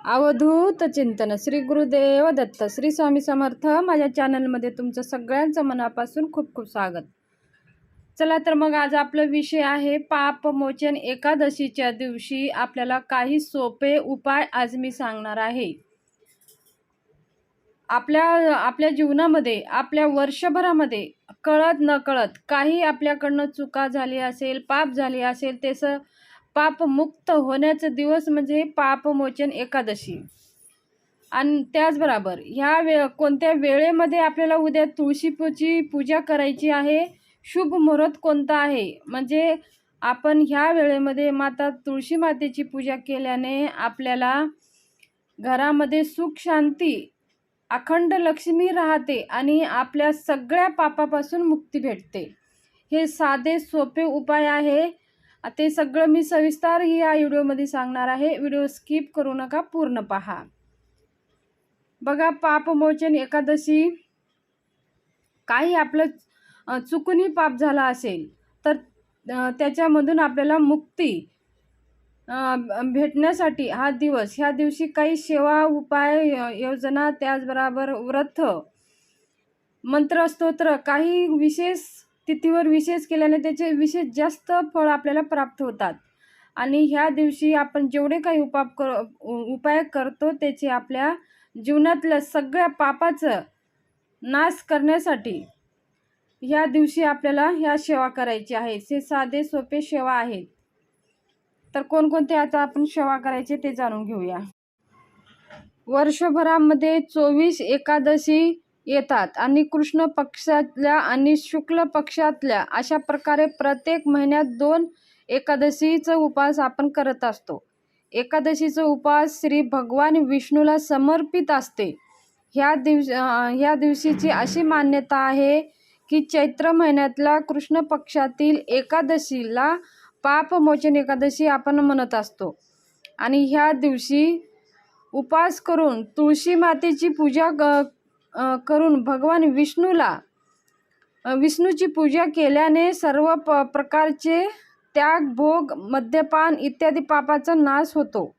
अवधूत चिंतन श्री गुरुदेव दत्त श्री स्वामी समर्थ। माझ्या चॅनलमध्ये तुमचं सगळ्यांचं मनापासून खूप खूप स्वागत। चला तर मग आज आपला विषय आहे पापमोचन एकादशीच्या दिवशी आपल्याला काही सोपे उपाय आज मी सांगणार आहे। आपल्या जीवनामध्ये आपल्या वर्षभरामध्ये कळत नकळत काही आपल्याकडनं चुका झाली असेल, पाप झाले असेल, त्याचं पापमुक्त होण्याचा दिवस म्हणजे पापमोचन एकादशी। आणि त्याचबरोबर कोणत्या वेळेमध्ये आपल्याला उद्या तुळशीची पूजा करायची आहे, शुभ मुहूर्त कोणता आहे, म्हणजे आपण ह्या वेळेमध्ये माता तुळशी मातेची पूजा केल्याने आपल्याला घरामध्ये सुख शांती अखंड लक्ष्मी राहते आणि आपल्या सगळ्या पापापासून मुक्ती भेटते। हे साधे सोपे उपाय आहे, ते सगळं मी सविस्तर या व्हिडिओमध्ये सांगणार आहे। व्हिडिओ स्किप करू नका, पूर्ण पहा। बघा, पापमोचन एकादशी काही आपलं चुकूनही पाप झाला असेल तर त्याच्यामधून आपल्याला मुक्ती भेटण्यासाठी ह्या दिवशी काही सेवा उपाय योजना, त्याचबरोबर व्रत, मंत्र, स्तोत्र, काही विशेष तिथीवर विशेष केल्याने त्याचे विशेष जास्त फळ आपल्याला प्राप्त होतात। आणि ह्या दिवशी आपण जेवढे काही उपाय करतो त्याचे आपल्या जीवनातल्या सगळ्या पापाचं नाश करण्यासाठी ह्या दिवशी आपल्याला ह्या सेवा करायची आहे। हे साधे सोपे सेवा आहेत। तर कोणकोणते आता आपण सेवा करायचे ते जाणून घेऊया। वर्षभरामध्ये 24 एकादशी येतात आणि कृष्ण पक्षातल्या आणि शुक्ल पक्षातल्या अशा प्रकारे प्रत्येक महिन्यात 2 एकादशीचा उपवास आपण करत असतो। एकादशीचा उपवास श्री भगवान विष्णूला समर्पित असते। ह्या दिवशीची अशी मान्यता आहे की चैत्र महिन्यातल्या कृष्ण पक्षातील एकादशीला पापमोचन एकादशी आपण म्हणत असतो। आणि ह्या दिवशी उपवास करून तुळशी मातेची पूजा करून भगवान विष्णूची पूजा केल्याने सर्व प्रकारचे त्याग, भोग, मद्यपान इत्यादी पापाचा नाश होतो।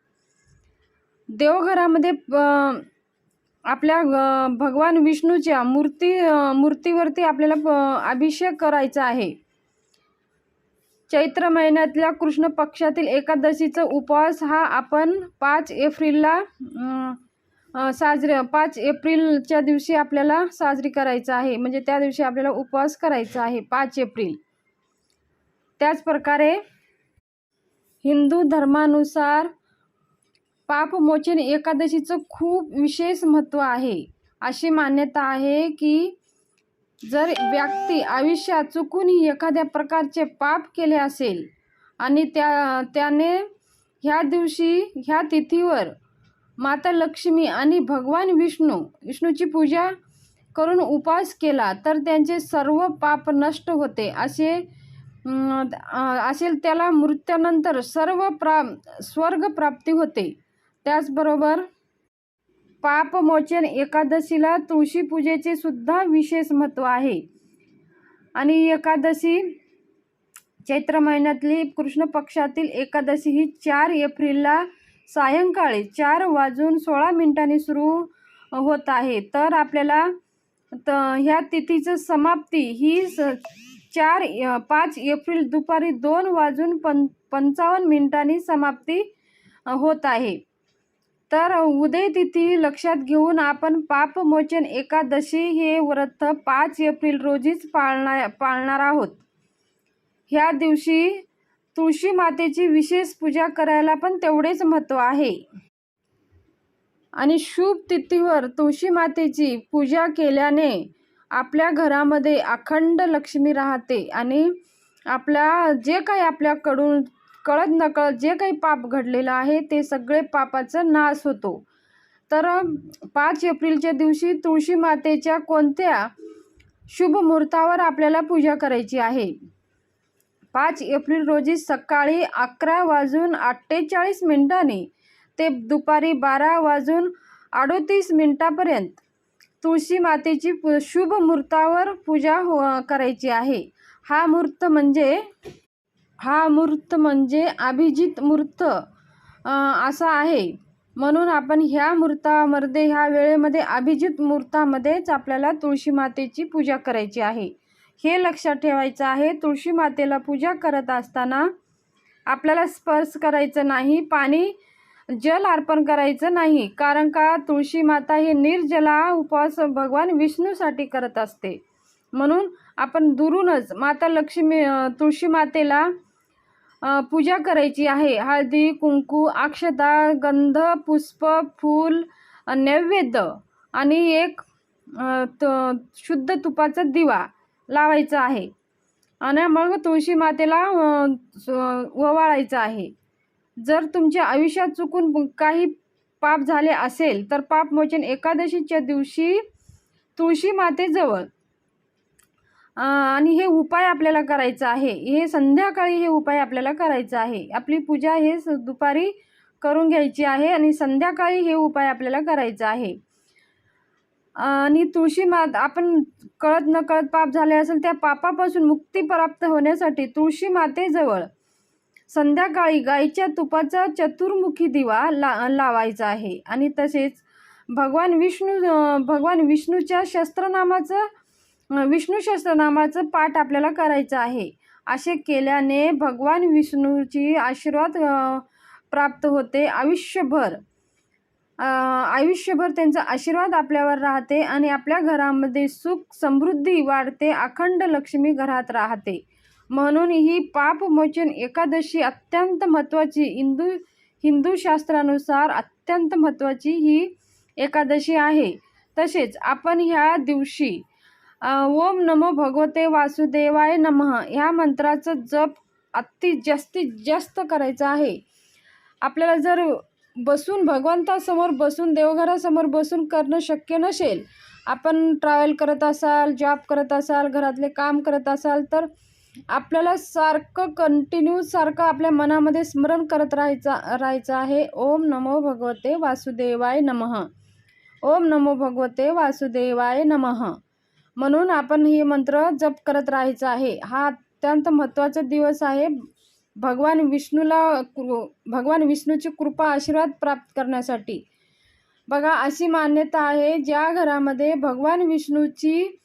देवघरामध्ये आपल्या भगवान विष्णूच्या मूर्तीवरती आपल्याला अभिषेक करायचा आहे। चैत्र महिन्यातल्या कृष्ण पक्षातील एकादशीचा उपवास हा आपण 5 एप्रिलच्या दिवशी आपल्याला साजरी करायचा आहे, म्हणजे त्या दिवशी आपल्याला उपवास करायचा आहे 5 एप्रिल। त्याच प्रकारे हिंदू धर्मानुसार पापमोचन एकादशीचं खूप विशेष महत्त्व आहे। अशी मान्यता आहे की जर व्यक्ती आयुष्यात चुकूनही एखाद्या प्रकारचे पाप केले असेल आणि त्याने ह्या दिवशी ह्या तिथीवर माता लक्ष्मी आणि भगवान विष्णूची पूजा करून उपवास केला तर त्यांचे सर्व पाप नष्ट होते असेल त्याला मृत्यूनंतर स्वर्ग प्राप्ती होते। त्याचबरोबर पापमोचन एकादशीला तुळशी पूजेचे सुद्धा विशेष महत्त्व आहे। आणि एकादशी चैत्र महिन्यातली कृष्ण पक्षातील एकादशी ही 4 एप्रिलला सायंकाळी 4:16 सुरू होत आहे। तर आपल्याला ह्या तिथीचं समाप्ती ही 5 एप्रिल दुपारी 2:55 समाप्ती होत आहे। तर उदय तिथी लक्षात घेऊन आपण पापमोचन एकादशी हे व्रत 5 एप्रिल रोजीच पाळणार आहोत। ह्या दिवशी तुळशी मातेची विशेष पूजा करायला पण तेवढेच महत्त्व आहे। आणि शुभ तिथीवर तुळशी मातेची पूजा केल्याने आपल्या घरामध्ये अखंड लक्ष्मी राहते आणि जे काही आपल्याकडून कळत नकळत जे काही पाप घडलेलं आहे ते सगळे पापाचा नाश होतो। तर 5 एप्रिलच्या दिवशी तुळशी मातेच्या कोणत्या शुभ मुहूर्तावर आपल्याला पूजा करायची आहे? 5 एप्रिल रोजी सकाळी 11:48 ते दुपारी 12:38 पर्यंत तुळशी मातेची शुभ मुहूर्तावर पूजा करायची आहे। हा मुहूर्त म्हणजे अभिजित मुहूर्त असा आहे। म्हणून आपण ह्या मुहूर्तामध्ये, ह्या वेळेमध्ये, अभिजित मुहूर्तामध्येच आपल्याला तुळशी मातेची पूजा करायची आहे. हे लक्षात ठेवायचं आहे. तुळशी मातेला पूजा करत असताना आपल्याला स्पर्श करायचं नाही, पाणी जल अर्पण करायचं नाही. कारण का तुळशी माता हे निर्जला उपवास भगवान विष्णूसाठी करत असते. म्हणून आपण दुरूनच माता लक्ष्मी तुळशी मातेला पूजा करायची आहे. हळदी, कुंकू, अक्षता, गंध, पुष्प, फूल, नैवेद्य आणि एक शुद्ध तुपाचा दिवा लावायचा आहे आणि मग तुळशी मातेला ओवाळायचं आहे. जर तुमच्या आयुष्यात चुकून काही पाप झाले असेल तर पापमोचन एकादशीच्या दिवशी तुळशी मातेजवळ आणि हे उपाय आपल्याला करायचं आहे. हे संध्याकाळी हे उपाय आपल्याला करायचं आहे. आपली पूजा हे दुपारी करून घ्यायची आहे आणि संध्याकाळी हे उपाय आपल्याला करायचं आहे. आणि तुळशी आपण कळत नकळत पाप झाले असेल त्या पापापासून मुक्ती प्राप्त होण्यासाठी तुळशी मातेजवळ संध्याकाळी गाईच्या तुपाचा चतुर्मुखी दिवा लावायचा आहे. आणि तसेच भगवान विष्णूच्या विष्णू सहस्त्रनामाचं पाठ आपल्याला करायचं आहे. असे केल्याने भगवान विष्णूची आशीर्वाद प्राप्त होते. आयुष्यभर त्यांचा आशीर्वाद आपल्यावर राहते आणि आपल्या घरामध्ये सुख समृद्धी वाढते, अखंड लक्ष्मी घरात राहते. म्हणून ही पापमोचन एकादशी अत्यंत महत्त्वाची, हिंदू शास्त्रानुसार अत्यंत महत्त्वाची ही एकादशी आहे. तसेच आपण ह्या दिवशी ओम नमो भगवते वासुदेवाय नमः ह्या मंत्राचं जप जास्तीत जास्त करायचं आहे. आपल्याला जर बसून भगवंतासमोर बसून देवघरासमोर बसून करणं शक्य नसेल, आपण ट्रॅव्हल करत असाल, जॉब करत असाल, घरातले काम करत असाल, तर आपल्याला सारखं आपल्या मनामध्ये स्मरण करत राहायचं आहे. ओम नमो भगवते वासुदेवाय नमः, ओम नमो भगवते वासुदेवाय नमः म्हणून आपण हे मंत्र जप करत राहायचं आहे. हा अत्यंत महत्त्वाचा दिवस आहे भगवान विष्णूची कृपा आशीर्वाद प्राप्त करण्यासाठी. बघा, अशी मान्यता आहे ज्या घरामध्ये भगवान विष्णूची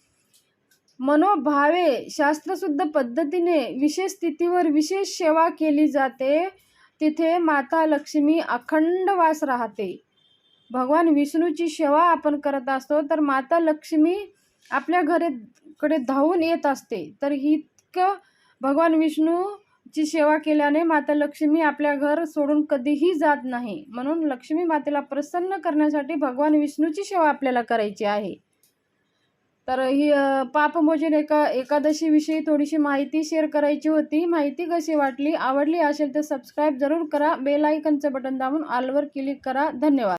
मनोभावे शास्त्रशुद्ध पद्धतीने विशेष स्थितीवर विशेष सेवा केली जाते, तिथे माता लक्ष्मी अखंड वास राहते. भगवान विष्णूची सेवा आपण करत असतो तर माता लक्ष्मी आपल्या घराकडे धावून येत असते. तर इतकं भगवान विष्णूची सेवा केल्याने माता लक्ष्मी आपल्या घर सोडून कधीही जात नाही. म्हणून लक्ष्मी मातेला प्रसन्न करण्यासाठी भगवान विष्णूची सेवा आपल्याला करायची आहे. तर ही पापमोचन एकादशीविषयी थोडीशी माहिती शेअर करायची होती. माहिती कशी वाटली, आवडली असेल तर सबस्क्राईब जरूर करा. बेल आयकनचं बटन दाबून ऑलवर क्लिक करा. धन्यवाद.